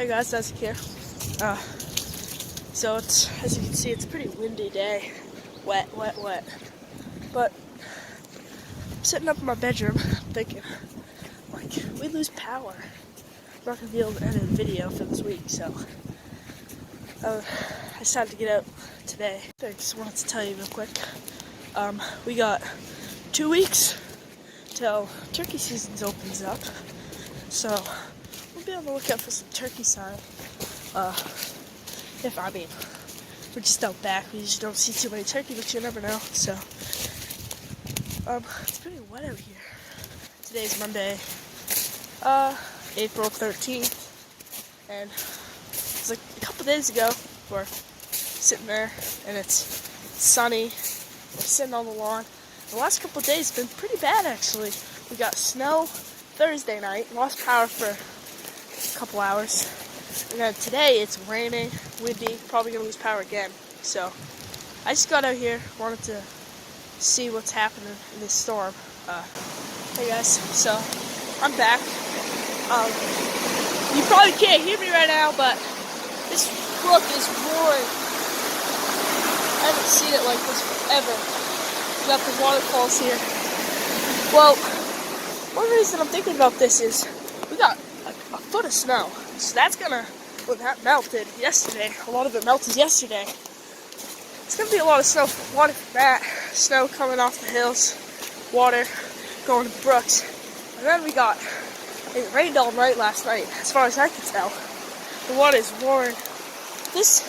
Hey guys, Isaac here. So it's, as you can see, it's a pretty windy day. Wet. But I'm sitting up in my bedroom thinking, like, we lose power. I'm not gonna be able to edit a video for this week, so I decided to get out today. I just wanted to tell you real quick. We got 2 weeks till turkey season opens up, so we'll be on the lookout for some turkey sign. We're just out back. We usually don't see too many turkey, but you never know. So, it's pretty wet out here. Today's Monday, April 13th, and it's like a couple days ago. We're sitting there, and it's sunny. We're sitting on the lawn. The last couple of days have been pretty bad, actually. We got snow Thursday night, lost power for a couple hours. And then today it's raining, windy, probably gonna lose power again. So I just got out here, wanted to see what's happening in this storm. Hey guys, so I'm back. You probably can't hear me right now, but this brook is roaring. I haven't seen it like this forever. We got the waterfalls here. Well, one reason I'm thinking about this is we got a foot of snow. So that's gonna, when that melted yesterday, a lot of it melted yesterday. It's gonna be a lot of snow, water from that, snow coming off the hills, water going to brooks. And then it rained all night last night, as far as I can tell. The water is roaring. This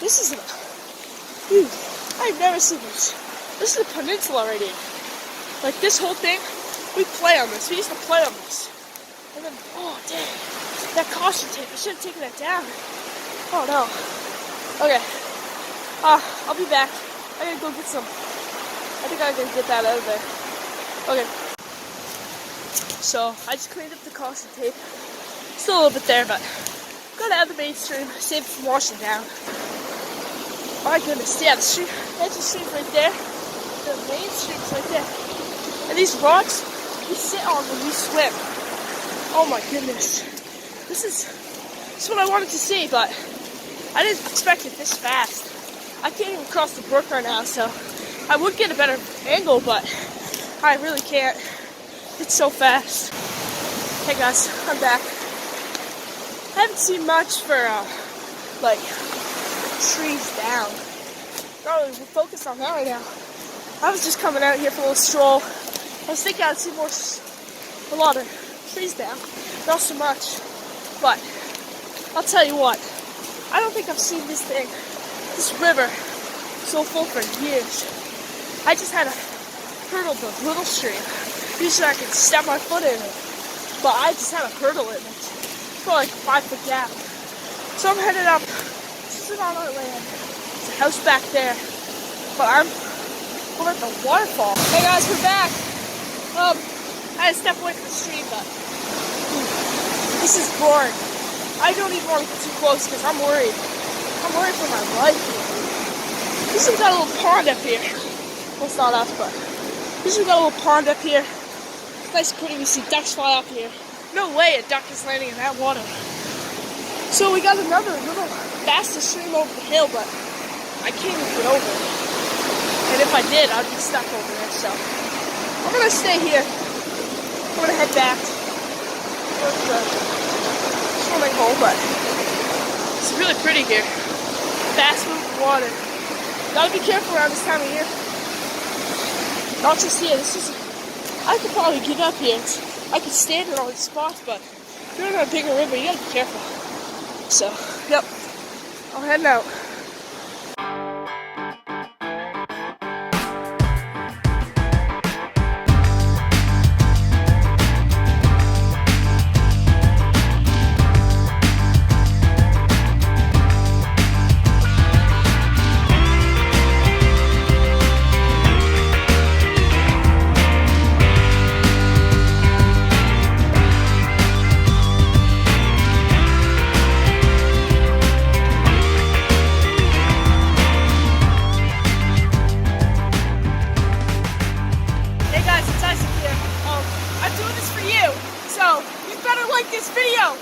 is dude, I've never seen this. This is a peninsula right here. Like this whole thing, we play on this. We used to play on this. And then, oh dang. That caution tape, I should have taken that down. Oh no. Okay. I'll be back. I gotta go get some. I think I'm gonna get that out of there. Okay. So, I just cleaned up the caution tape. Still a little bit there, but got out of the mainstream, saved it from washing down. My goodness, yeah, the stream, that's the stream right there. The mainstream's right there. And these rocks, we sit on when we swim. Oh my goodness. This is what I wanted to see, but I didn't expect it this fast. I can't even cross the brook right now, so I would get a better angle, but I really can't. It's so fast. Hey guys, I'm back. I haven't seen much for, like, trees down. Not really focused on that right now. I was just coming out here for a little stroll. I was thinking I'd see a lot of trees down. Not so much. But, I'll tell you what, I don't think I've seen this river, so full for years. I just had to hurdle the little stream. Usually I can step my foot in it, but I just had to hurdle it. It's probably like a 5-foot gap. So I'm headed up. This is on our land. There's a house back there, but I'm over at the waterfall. Hey guys, we're back. I had to step away from the stream, but this is boring. I don't even want to get too close because I'm worried. I'm worried for my life here. At least we got a little pond up here. Well, it's not us, but at least we got a little pond up here. It's nice and pretty. We see ducks fly up here. No way a duck is landing in that water. So we got another little faster stream over the hill, but I can't even get over it. And if I did, I'd be stuck over there. So I'm gonna stay here. I'm gonna head back. Swimming hole, but it's really pretty here. Fast moving water. Gotta be careful around this time of year. Not just here. I could probably get up here. I could stand in all these spots, but if you're on a bigger river, you gotta be careful. So, yep. I'll head out. So, you better like this video.